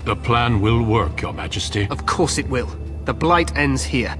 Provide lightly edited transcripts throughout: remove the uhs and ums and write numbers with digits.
The plan will work, Your Majesty. Of course it will. The Blight ends here.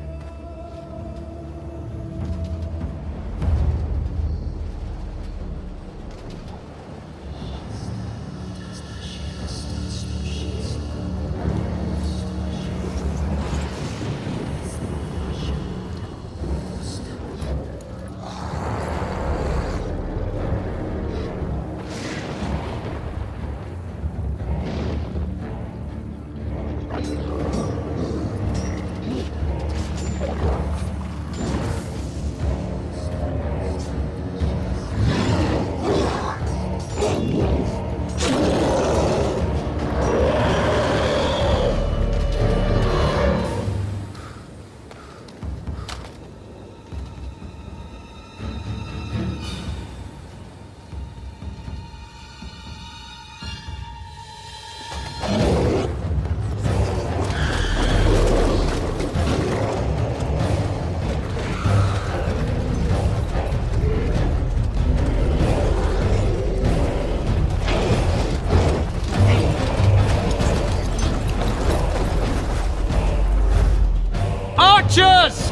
Archers!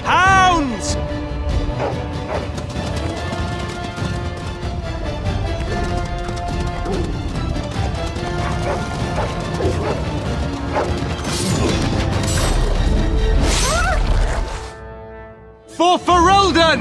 Hounds! For Ferelden!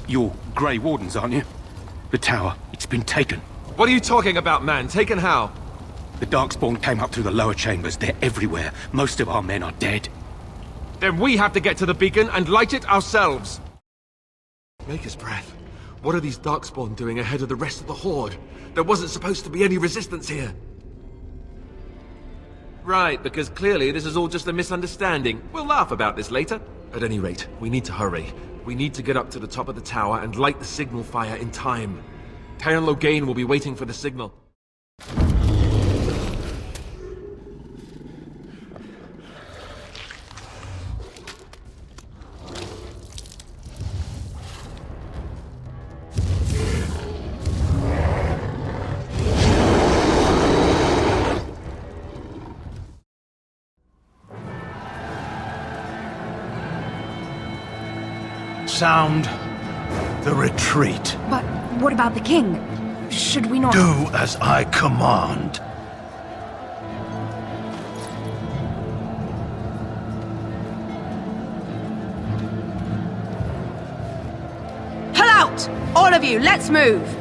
You're Grey Wardens, aren't you? The tower, it's been taken. What are you talking about, man? Taken how? The Darkspawn came up through the lower chambers. They're everywhere. Most of our men are dead. Then we have to get to the beacon and light it ourselves. Maker's breath. What are these Darkspawn doing ahead of the rest of the Horde? There wasn't supposed to be any resistance here. Right, because clearly this is all just a misunderstanding. We'll laugh about this later. At any rate, we need to hurry. We need to get up to the top of the tower and light the signal fire in time. Cailan and Loghain will be waiting for the signal. Sound the retreat. But what about the king? Should we not— Do as I command. Pull out! All of you, let's move!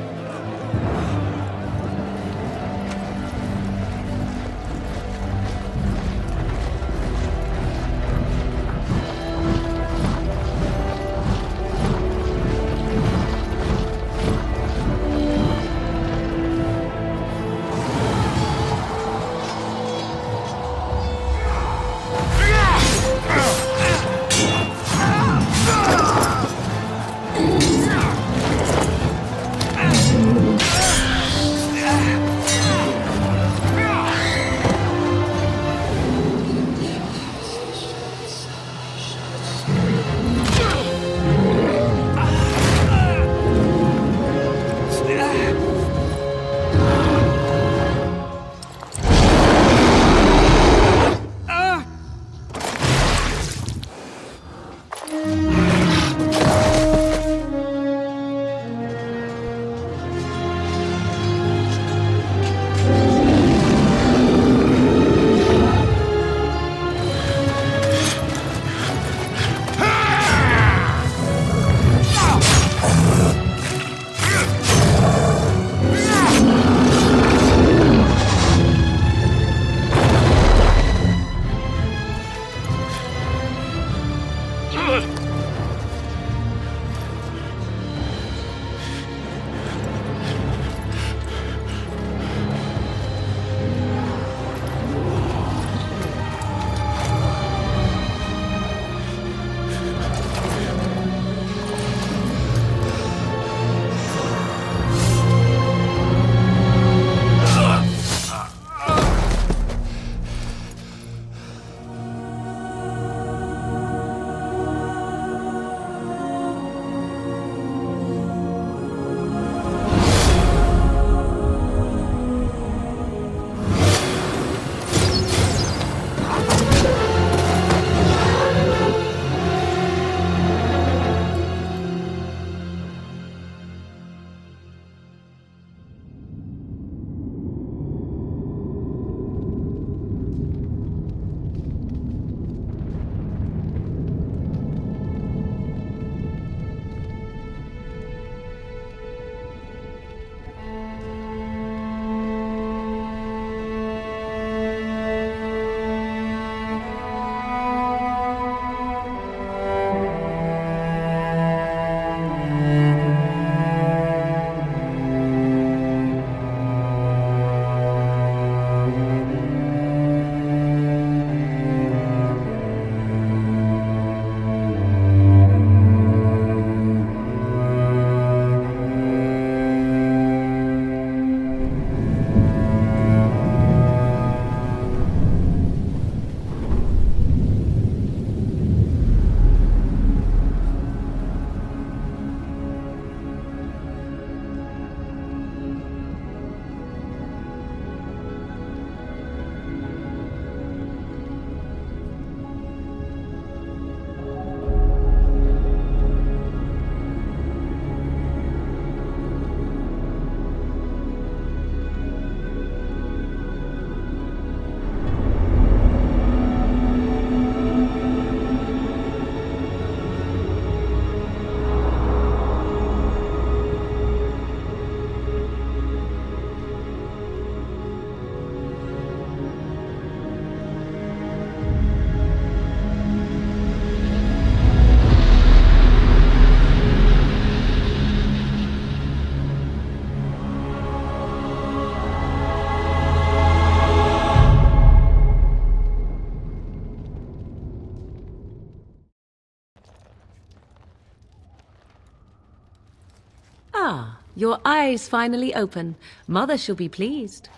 your eyes finally open. Mother shall be pleased.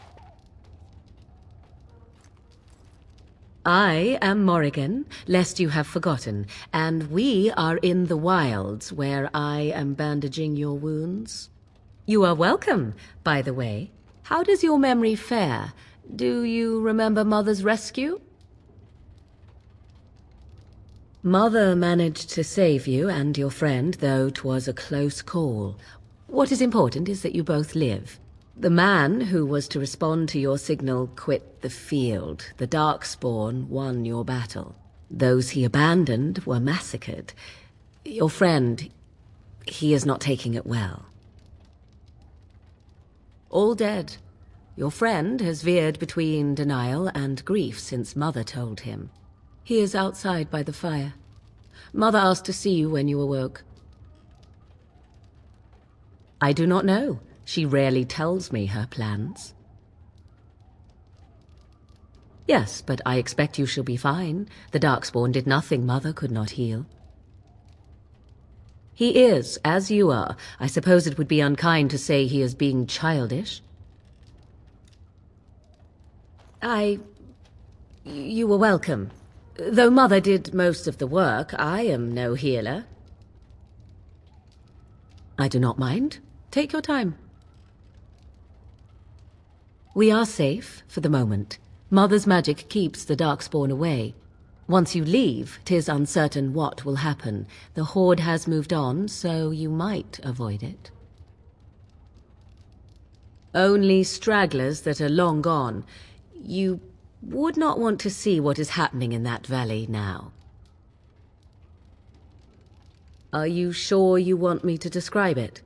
I am Morrigan, lest you have forgotten, and we are in the wilds where I am bandaging your wounds. You are welcome, by the way. How does your memory fare? Do you remember Mother's rescue? Mother managed to save you and your friend, though 'twas a close call. What is important is that you both live. The man who was to respond to your signal quit the field. The Darkspawn won your battle. Those he abandoned were massacred. Your friend, he is not taking it well. All dead. Your friend has veered between denial and grief since Mother told him. He is outside by the fire. Mother asked to see you when you awoke. I do not know. She rarely tells me her plans. Yes, but I expect you shall be fine. The Darkspawn did nothing Mother could not heal. He is, as you are. I suppose it would be unkind to say he is being childish. You were welcome. Though Mother did most of the work, I am no healer. I do not mind. Take your time. We are safe, for the moment. Mother's magic keeps the Darkspawn away. Once you leave, 'tis uncertain what will happen. The Horde has moved on, so you might avoid it. Only stragglers that are long gone. You would not want to see what is happening in that valley now. Are you sure you want me to describe it?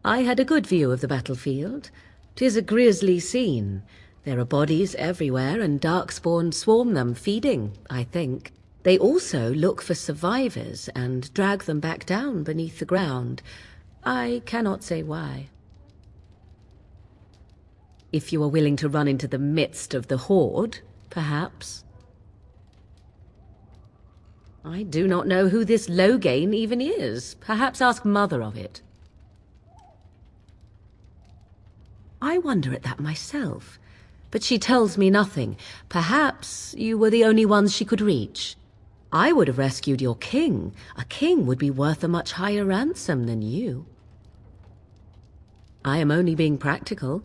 I had a good view of the battlefield. 'Tis a grisly scene. There are bodies everywhere, and Darkspawn swarm them, feeding, I think. They also look for survivors and drag them back down beneath the ground. I cannot say why. If you are willing to run into the midst of the Horde, perhaps. I do not know who this Loghain even is. Perhaps ask Mother of it. I wonder at that myself, but she tells me nothing. Perhaps you were the only ones she could reach. I would have rescued your king. A king would be worth a much higher ransom than you. I am only being practical.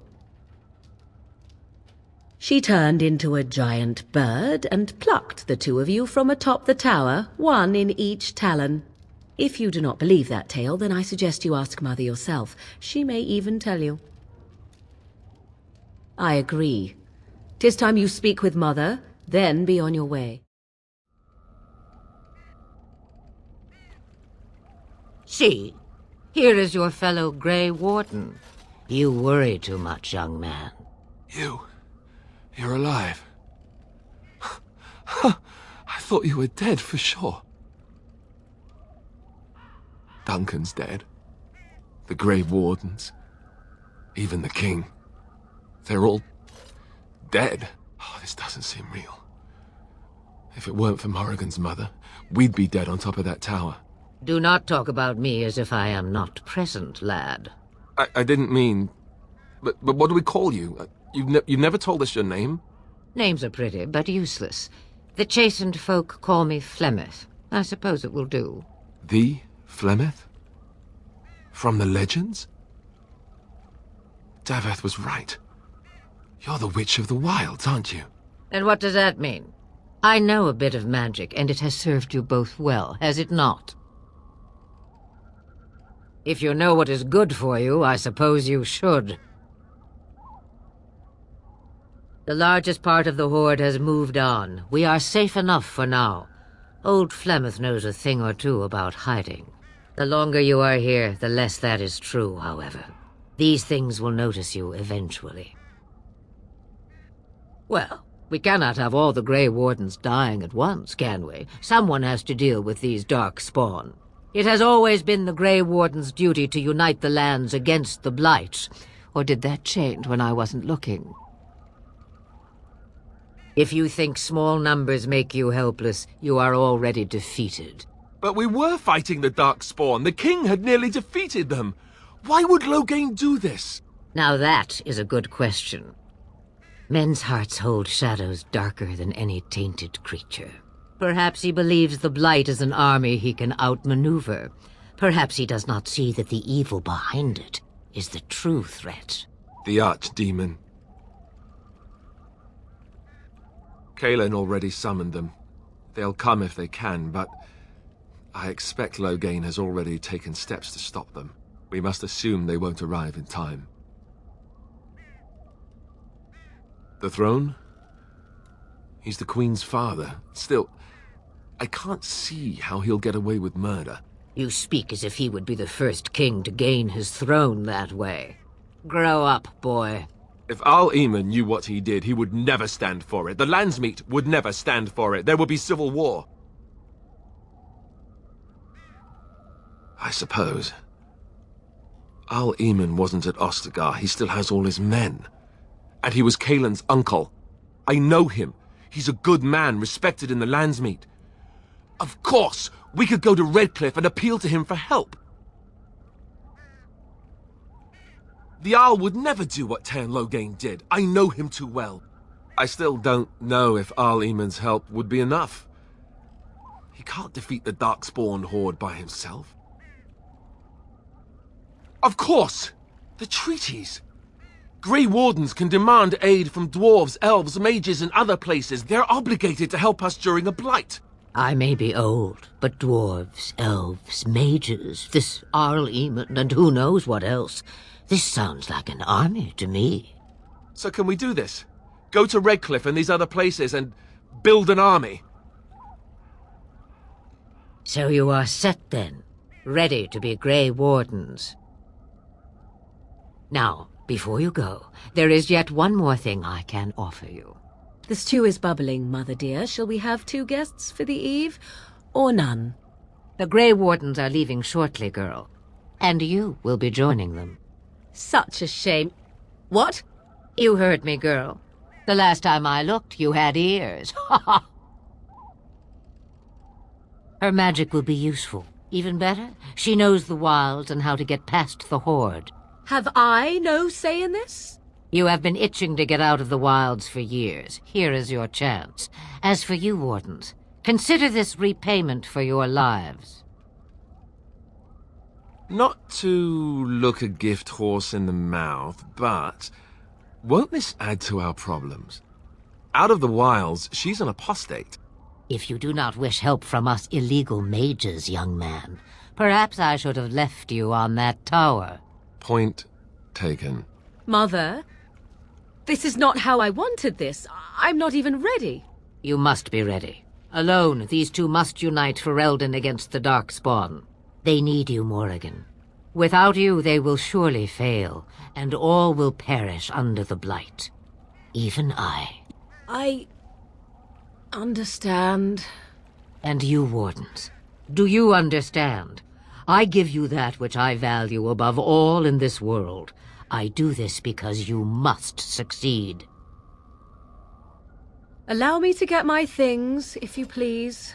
She turned into a giant bird and plucked the two of you from atop the tower, one in each talon. If you do not believe that tale, then I suggest you ask Mother yourself. She may even tell you. I agree. 'Tis time you speak with Mother, then be on your way. See, here is your fellow Grey Warden. You worry too much, young man. You're alive. I thought you were dead for sure. Duncan's dead. The Grey Wardens. Even the King. They're all dead. Oh, this doesn't seem real. If it weren't for Morrigan's mother, we'd be dead on top of that tower. Do not talk about me as if I am not present, lad. I didn't mean... But what do we call you? You've never told us your name? Names are pretty, but useless. The chastened folk call me Flemeth. I suppose it will do. The Flemeth? From the legends? Daveth was right. You're the Witch of the Wilds, aren't you? And what does that mean? I know a bit of magic, and it has served you both well, has it not? If you know what is good for you, I suppose you should. The largest part of the Horde has moved on. We are safe enough for now. Old Flemeth knows a thing or two about hiding. The longer you are here, the less that is true, however. These things will notice you eventually. Well, we cannot have all the Grey Wardens dying at once, can we? Someone has to deal with these Darkspawn. It has always been the Grey Warden's duty to unite the lands against the Blight. Or did that change when I wasn't looking? If you think small numbers make you helpless, you are already defeated. But we were fighting the Darkspawn. The king had nearly defeated them. Why would Loghain do this? Now that is a good question. Men's hearts hold shadows darker than any tainted creature. Perhaps he believes the Blight is an army he can outmaneuver. Perhaps he does not see that the evil behind it is the true threat. The archdemon. Cailan already summoned them. They'll come if they can, but I expect Loghain has already taken steps to stop them. We must assume they won't arrive in time. The throne? He's the Queen's father. Still, I can't see how he'll get away with murder. You speak as if he would be the first king to gain his throne that way. Grow up, boy. If Al-Eamon knew what he did, he would never stand for it. The Landsmeet would never stand for it. There would be civil war. I suppose. Al-Eamon wasn't at Ostagar. He still has all his men. And he was Cailan's uncle. I know him. He's a good man, respected in the Landsmeet. Of course, we could go to Redcliffe and appeal to him for help. The Arl would never do what Tairn Loghain did. I know him too well. I still don't know if Al-Eamon's help would be enough. He can't defeat the Darkspawn horde by himself. Of course! The treaties! Grey Wardens can demand aid from dwarves, elves, mages, and other places. They're obligated to help us during a blight. I may be old, but dwarves, elves, mages, this Al-Eamon, and who knows what else. This sounds like an army to me. So can we do this? Go to Redcliffe and these other places and build an army? So you are set then, ready to be Grey Wardens. Now, before you go, there is yet one more thing I can offer you. The stew is bubbling, Mother dear. Shall we have 2 guests for the eve, or none? The Grey Wardens are leaving shortly, girl. And you will be joining them. Such a shame. What? You heard me, girl. The last time I looked, you had ears. Her magic will be useful. Even better, she knows the wilds and how to get past the horde. Have I no say in this? You have been itching to get out of the wilds for years. Here is your chance. As for you, Wardens, consider this repayment for your lives. Not to look a gift horse in the mouth, but won't this add to our problems? Out of the wilds, she's an apostate. If you do not wish help from us illegal mages, young man, perhaps I should have left you on that tower. Point taken. Mother, this is not how I wanted this. I'm not even ready. You must be ready. Alone, these two must unite for Eldon against the Darkspawn. They need you, Morrigan. Without you, they will surely fail, and all will perish under the Blight. Even I. I understand. And you, Wardens, do you understand? I give you that which I value above all in this world. I do this because you must succeed. Allow me to get my things, if you please.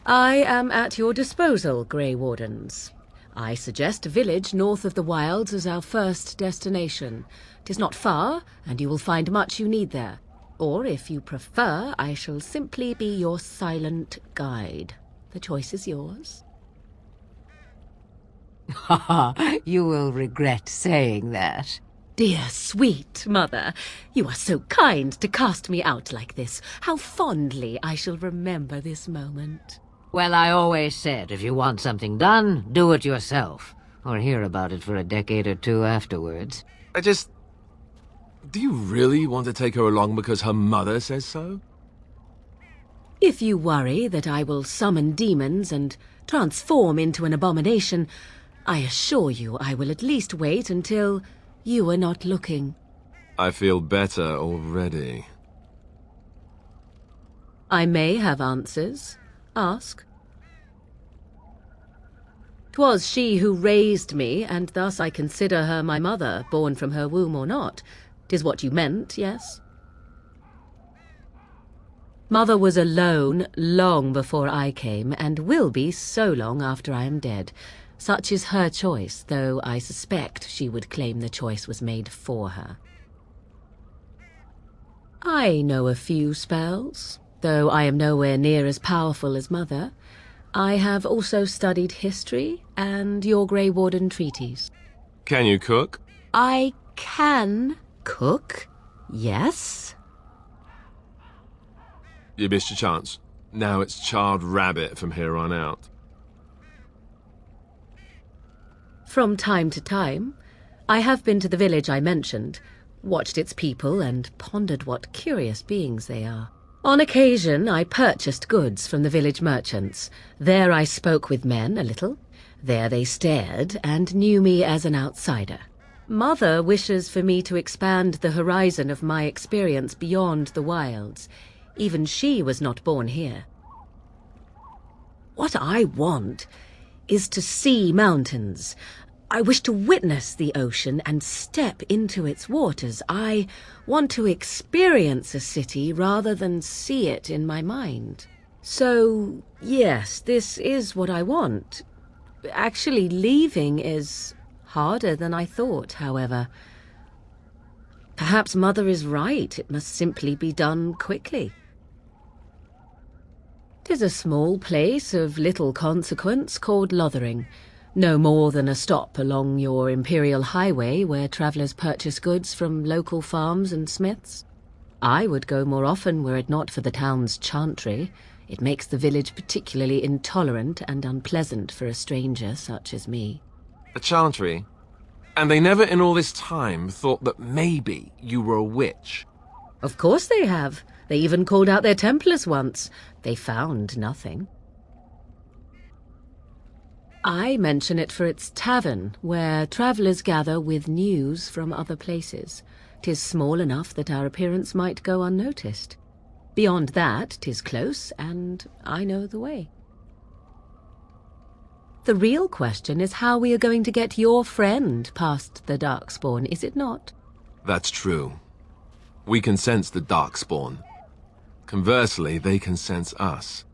I am at your disposal, Grey Wardens. I suggest a village north of the wilds as our first destination. 'Tis not far, and you will find much you need there. Or, if you prefer, I shall simply be your silent guide. The choice is yours. You will regret saying that. Dear, sweet mother, you are so kind to cast me out like this. How fondly I shall remember this moment. Well, I always said, if you want something done, do it yourself. Or hear about it for a decade or two afterwards. Do you really want to take her along because her mother says so? If you worry that I will summon demons and transform into an abomination, I assure you I will at least wait until you are not looking. I feel better already. I may have answers. Ask. 'Twas she who raised me, and thus I consider her my mother, born from her womb or not. 'Tis what you meant, yes? Mother was alone long before I came, and will be so long after I am dead. Such is her choice, though I suspect she would claim the choice was made for her. I know a few spells, though I am nowhere near as powerful as Mother. I have also studied history and your Grey Warden treaties. Can you cook? I can cook, yes. You missed your chance. Now it's charred rabbit from here on out. From time to time, I have been to the village I mentioned, watched its people, and pondered what curious beings they are. On occasion, I purchased goods from the village merchants. There I spoke with men a little. There they stared and knew me as an outsider. Mother wishes for me to expand the horizon of my experience beyond the wilds. Even she was not born here. What I want is to see mountains. I wish to witness the ocean and step into its waters. I want to experience a city rather than see it in my mind. So, yes, this is what I want. Actually, leaving is harder than I thought, however. Perhaps Mother is right. It must simply be done quickly. 'Tis a small place of little consequence called Loghain, no more than a stop along your imperial highway where travellers purchase goods from local farms and smiths. I would go more often were it not for the town's chantry. It makes the village particularly intolerant and unpleasant for a stranger such as me. A chantry? And they never in all this time thought that maybe you were a witch? Of course they have. They even called out their Templars once. They found nothing. I mention it for its tavern, where travellers gather with news from other places. 'Tis small enough that our appearance might go unnoticed. Beyond that, 'tis close, and I know the way. The real question is how we are going to get your friend past the Darkspawn, is it not? That's true. We can sense the Darkspawn. Conversely, they can sense us.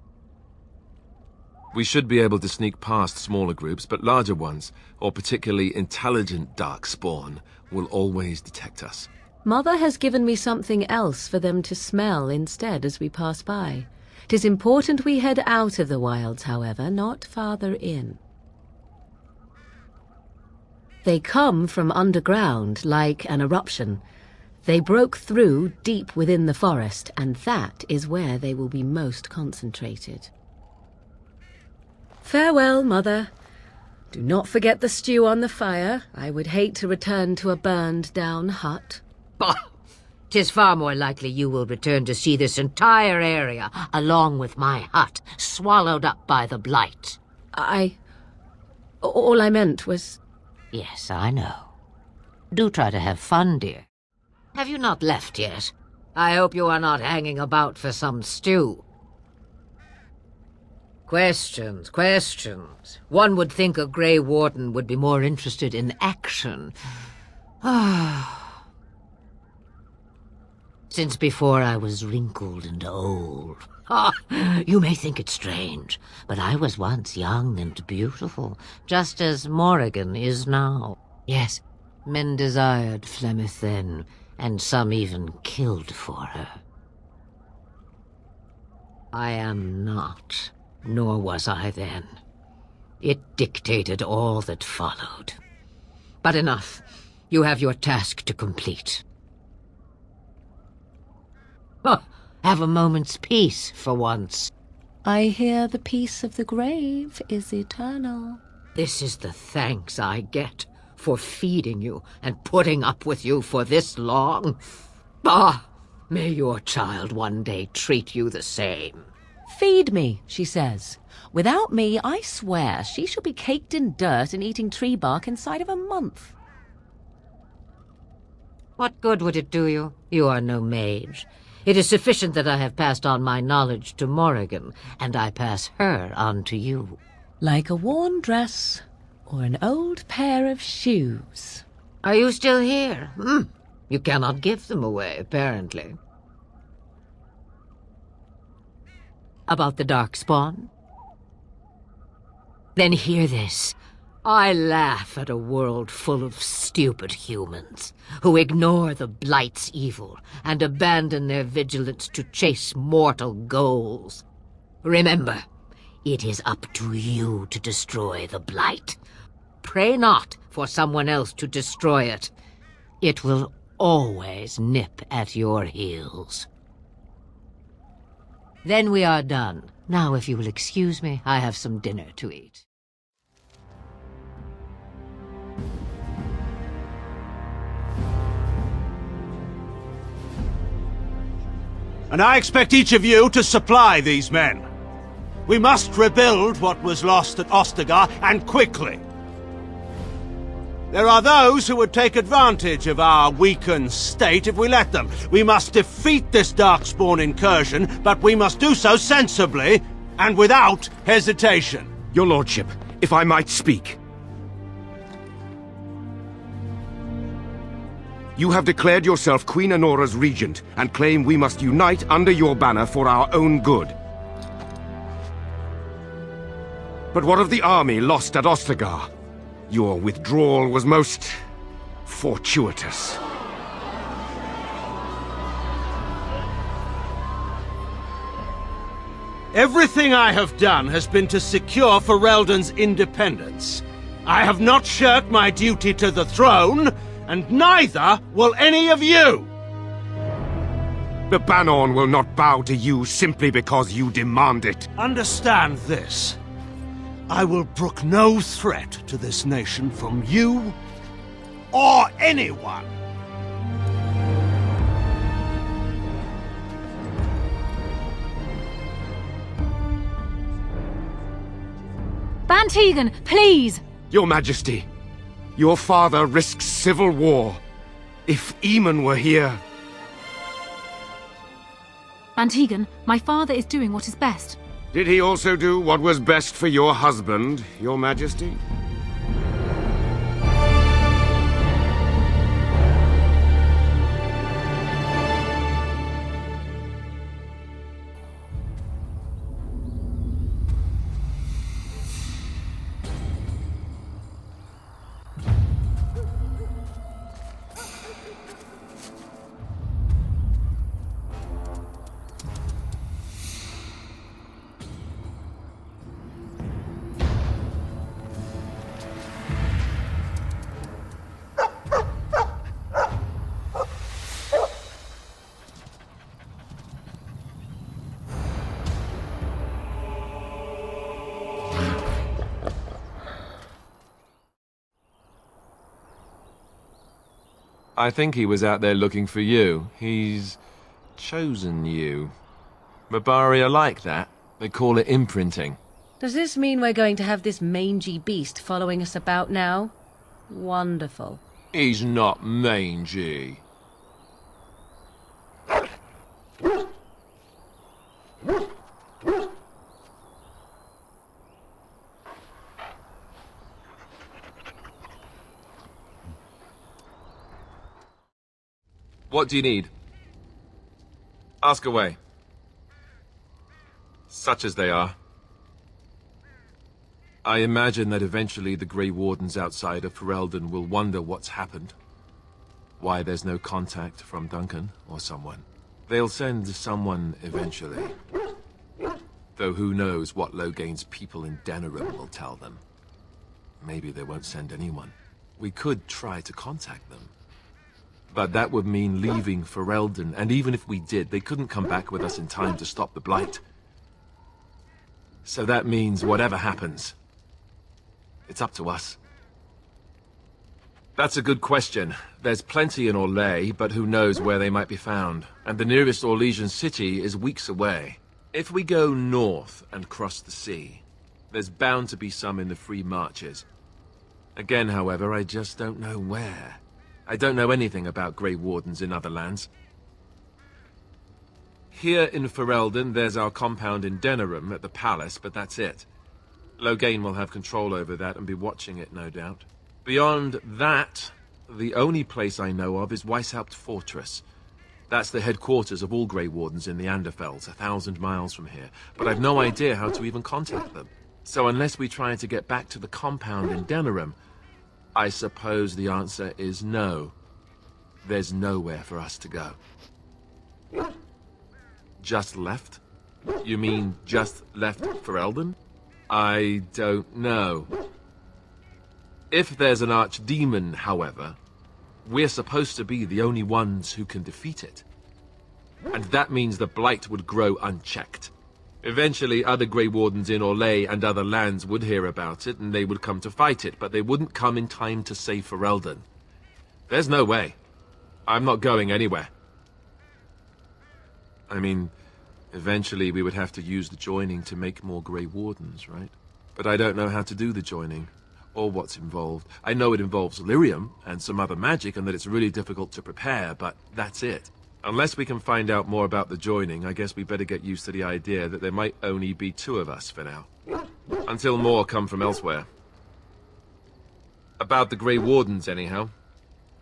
We should be able to sneak past smaller groups, but larger ones, or particularly intelligent Darkspawn, will always detect us. Mother has given me something else for them to smell instead as we pass by. 'Tis important we head out of the wilds, however, not farther in. They come from underground, like an eruption. They broke through deep within the forest, and that is where they will be most concentrated. Farewell, Mother. Do not forget the stew on the fire. I would hate to return to a burned-down hut. Bah! 'Tis far more likely you will return to see this entire area, along with my hut, swallowed up by the blight. All I meant was... Yes, I know. Do try to have fun, dear. Have you not left yet? I hope you are not hanging about for some stew. Questions. One would think a Grey Warden would be more interested in action. Since before I was wrinkled and old. You may think it strange, but I was once young and beautiful, just as Morrigan is now. Yes, men desired Flemeth then, and some even killed for her. I am not, nor was I then. It dictated all that followed. But enough. You have your task to complete. Have a moment's peace for once. I hear the peace of the grave is eternal. This is the thanks I get for feeding you and putting up with you for this long. May your child one day treat you the same. Feed me, she says. Without me, I swear she shall be caked in dirt and eating tree bark inside of a month. What good would it do you? You are no mage. It is sufficient that I have passed on my knowledge to Morrigan, and I pass her on to you. Like a worn dress or an old pair of shoes. Are you still here? You cannot give them away, apparently. About the Darkspawn? Then hear this. I laugh at a world full of stupid humans who ignore the Blight's evil and abandon their vigilance to chase mortal goals. Remember, it is up to you to destroy the Blight. Pray not for someone else to destroy it. It will always nip at your heels. Then we are done. Now, if you will excuse me, I have some dinner to eat. And I expect each of you to supply these men. We must rebuild what was lost at Ostagar, and quickly. There are those who would take advantage of our weakened state if we let them. We must defeat this Darkspawn incursion, but we must do so sensibly and without hesitation. Your lordship, if I might speak. You have declared yourself Queen Anora's regent, and claim we must unite under your banner for our own good. But what of the army lost at Ostagar? Your withdrawal was most fortuitous. Everything I have done has been to secure Ferelden's independence. I have not shirked my duty to the throne, and neither will any of you! The Banorn will not bow to you simply because you demand it. Understand this. I will brook no threat to this nation from you or anyone. Bantegan, please! Your Majesty, your father risks civil war. If Eamon were here... Bantegan, my father is doing what is best. Did he also do what was best for your husband, Your Majesty? I think he was out there looking for you. He's chosen you. Mabari are like that. They call it imprinting. Does this mean we're going to have this mangy beast following us about now? Wonderful. He's not mangy. What do you need? Ask away. Such as they are. I imagine that eventually the Grey Wardens outside of Ferelden will wonder what's happened. Why there's no contact from Duncan or someone. They'll send someone eventually. Though who knows what Loghain's people in Denerim will tell them. Maybe they won't send anyone. We could try to contact them. But that would mean leaving Ferelden, and even if we did, they couldn't come back with us in time to stop the Blight. So that means whatever happens, it's up to us. That's a good question. There's plenty in Orlais, but who knows where they might be found. And the nearest Orlesian city is weeks away. If we go north and cross the sea, there's bound to be some in the Free Marches. Again, however, I just don't know where. I don't know anything about Grey Wardens in other lands. Here in Ferelden, there's our compound in Denerim at the palace, but that's it. Loghain will have control over that and be watching it, no doubt. Beyond that, the only place I know of is Weishaupt Fortress. That's the headquarters of all Grey Wardens in the Anderfells, 1,000 miles from here. But I've no idea how to even contact them. So unless we try to get back to the compound in Denerim, I suppose the answer is no. There's nowhere for us to go. Just left? You mean just left for Eldon? I don't know. If there's an archdemon, however, we're supposed to be the only ones who can defeat it. And that means the blight would grow unchecked. Eventually, other Grey Wardens in Orlais and other lands would hear about it, and they would come to fight it, but they wouldn't come in time to save Ferelden. There's no way. I'm not going anywhere. I mean, eventually we would have to use the joining to make more Grey Wardens, right? But I don't know how to do the joining, or what's involved. I know it involves lyrium and some other magic, and that it's really difficult to prepare, but that's it. Unless we can find out more about the joining, I guess we better get used to the idea that there might only be 2 of us for now. Until more come from elsewhere. About the Grey Wardens, anyhow.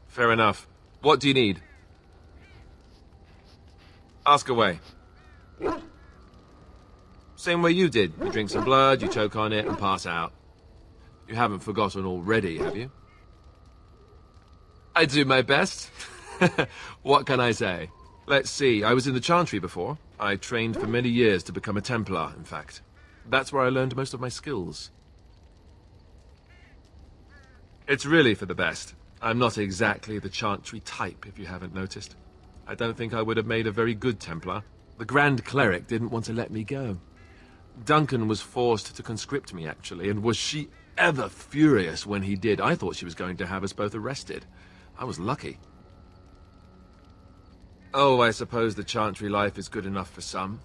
Fair enough. What do you need? Ask away. Same way you did. You drink some blood, you choke on it, and pass out. You haven't forgotten already, have you? I do my best. What can I say? Let's see, I was in the Chantry before. I trained for many years to become a Templar, in fact. That's where I learned most of my skills. It's really for the best. I'm not exactly the Chantry type, if you haven't noticed. I don't think I would have made a very good Templar. The Grand Cleric didn't want to let me go. Duncan was forced to conscript me, actually, and was she ever furious when he did. I thought she was going to have us both arrested. I was lucky. Oh, I suppose the Chantry life is good enough for some.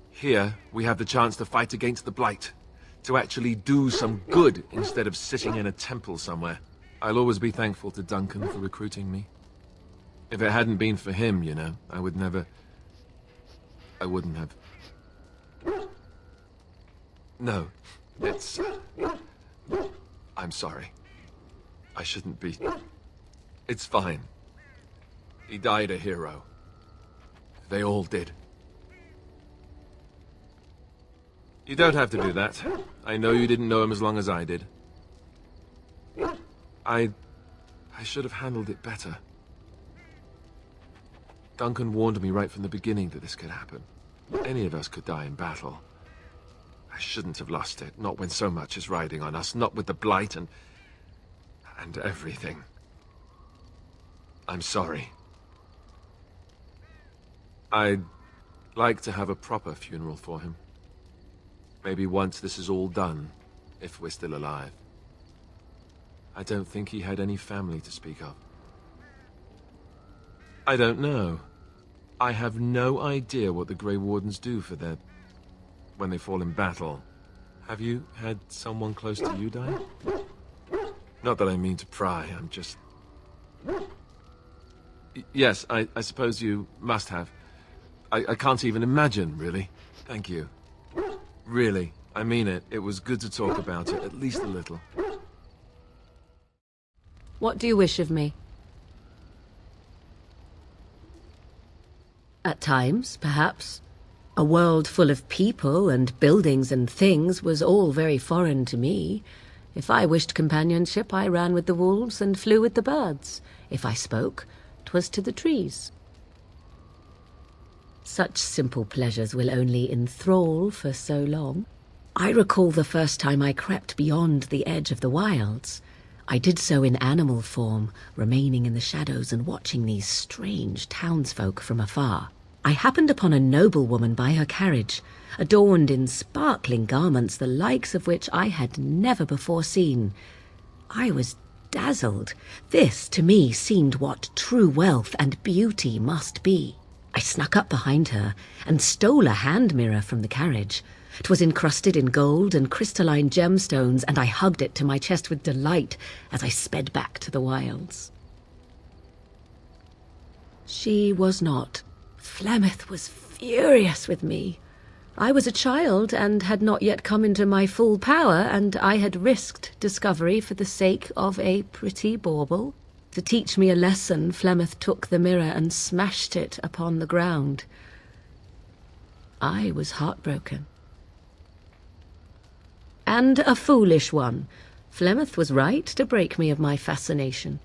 Here, we have the chance to fight against the Blight. To actually do some good instead of sitting in a temple somewhere. I'll always be thankful to Duncan for recruiting me. If it hadn't been for him, you know, I wouldn't have... No, it's... I'm sorry. I shouldn't be... It's fine. He died a hero. They all did. You don't have to do that. I know you didn't know him as long as I did. I should have handled it better. Duncan warned me right from the beginning that this could happen. Any of us could die in battle. I shouldn't have lost it, not when so much is riding on us, not with the Blight and everything. I'm sorry. I'd like to have a proper funeral for him. Maybe once this is all done, if we're still alive. I don't think he had any family to speak of. I don't know. I have no idea what the Grey Wardens do for their... when they fall in battle. Have you had someone close to you die? Not that I mean to pry, I'm just... Yes, I suppose you must have. I can't even imagine, really. Thank you. Really, I mean it. It was good to talk about it, at least a little. What do you wish of me? At times, perhaps. A world full of people and buildings and things was all very foreign to me. If I wished companionship, I ran with the wolves and flew with the birds. If I spoke, 'twas to the trees. Such simple pleasures will only enthrall for so long. I recall the first time I crept beyond the edge of the wilds. I did so in animal form, remaining in the shadows and watching these strange townsfolk from afar. I happened upon a noblewoman by her carriage, adorned in sparkling garments the likes of which I had never before seen. I was dazzled. This, to me, seemed what true wealth and beauty must be. I snuck up behind her and stole a hand mirror from the carriage. 'Twas encrusted in gold and crystalline gemstones, and I hugged it to my chest with delight as I sped back to the wilds. She was not. Flemeth was furious with me. I was a child and had not yet come into my full power, and I had risked discovery for the sake of a pretty bauble. To teach me a lesson, Flemeth took the mirror and smashed it upon the ground. I was heartbroken. And a foolish one. Flemeth was right to break me of my fascination.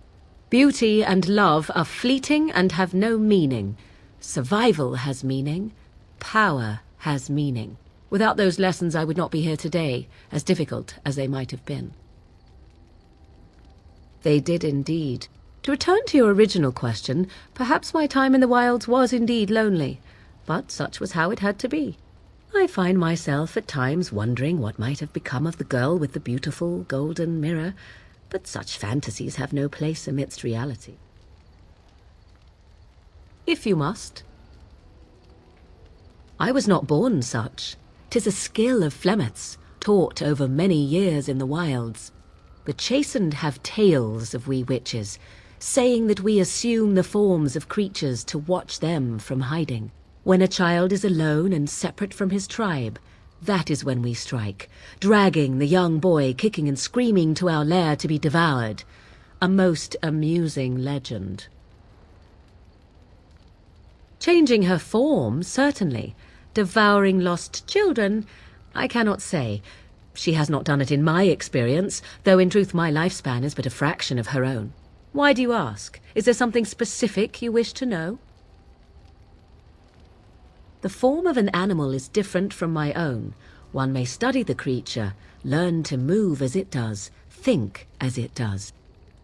Beauty and love are fleeting and have no meaning. Survival has meaning. Power has meaning. Without those lessons, I would not be here today, as difficult as they might have been. They did indeed. To return to your original question, perhaps my time in the wilds was indeed lonely, but such was how it had to be. I find myself at times wondering what might have become of the girl with the beautiful golden mirror, but such fantasies have no place amidst reality. If you must. I was not born such. 'Tis a skill of Flemeth's, taught over many years in the wilds. The chastened have tales of we witches, saying that we assume the forms of creatures to watch them from hiding. When a child is alone and separate from his tribe, that is when we strike, dragging the young boy kicking and screaming to our lair to be devoured. A most amusing legend. Changing her form, certainly. Devouring lost children, I cannot say. She has not done it in my experience, though in truth my lifespan is but a fraction of her own. Why do you ask? Is there something specific you wish to know? The form of an animal is different from my own. One may study the creature, learn to move as it does, think as it does.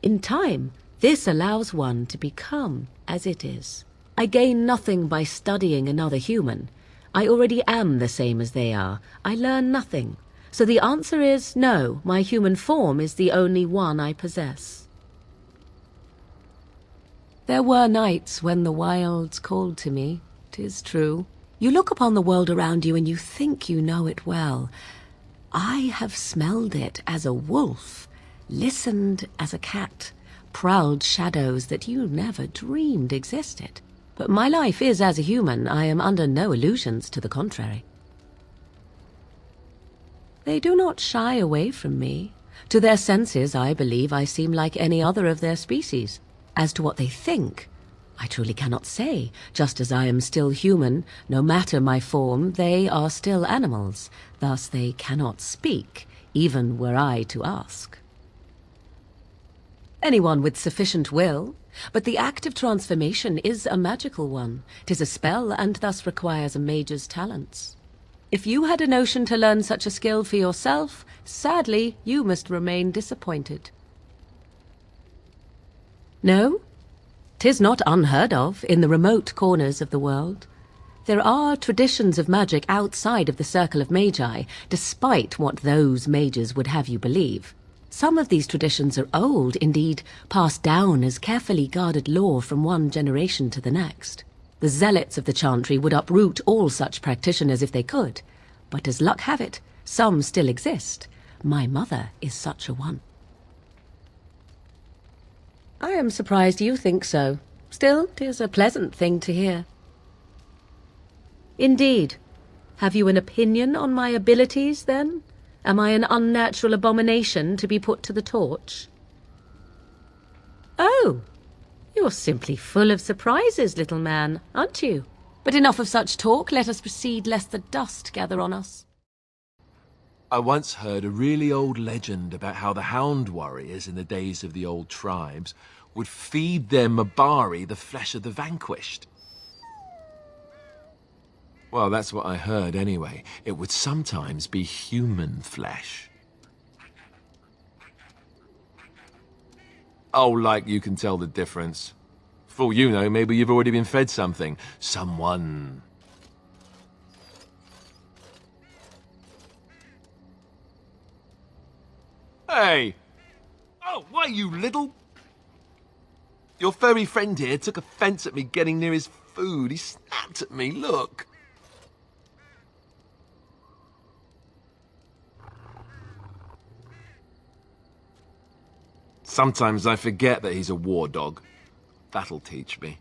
In time, this allows one to become as it is. I gain nothing by studying another human. I already am the same as they are. I learn nothing. So the answer is no, my human form is the only one I possess. There were nights when the wilds called to me, 'tis true. You look upon the world around you and you think you know it well. I have smelled it as a wolf, listened as a cat, prowled shadows that you never dreamed existed. But my life is as a human. I am under no illusions to the contrary. They do not shy away from me. To their senses, I believe I seem like any other of their species. As to what they think, I truly cannot say. Just as I am still human, no matter my form, they are still animals. Thus they cannot speak, even were I to ask. Anyone with sufficient will, but the act of transformation is a magical one. 'Tis a spell and thus requires a mage's talents. If you had a notion to learn such a skill for yourself, sadly, you must remain disappointed. No? 'Tis not unheard of in the remote corners of the world. There are traditions of magic outside of the circle of magi, despite what those mages would have you believe. Some of these traditions are old, indeed, passed down as carefully guarded lore from one generation to the next. The zealots of the chantry would uproot all such practitioners if they could, but as luck have it, some still exist. My mother is such a one. I am surprised you think so. Still, 'tis a pleasant thing to hear. Indeed. Have you an opinion on my abilities, then? Am I an unnatural abomination to be put to the torch? Oh, you're simply full of surprises, little man, aren't you? But enough of such talk. Let us proceed, lest the dust gather on us. I once heard a really old legend about how the hound warriors in the days of the old tribes would feed their Mabari the flesh of the vanquished. Well, that's what I heard anyway. It would sometimes be human flesh. Oh, like you can tell the difference. For all you know, maybe you've already been fed something. Someone. Hey! Oh, why, you little... Your furry friend here took offense at me getting near his food. He snapped at me, look. Sometimes I forget that he's a war dog. That'll teach me.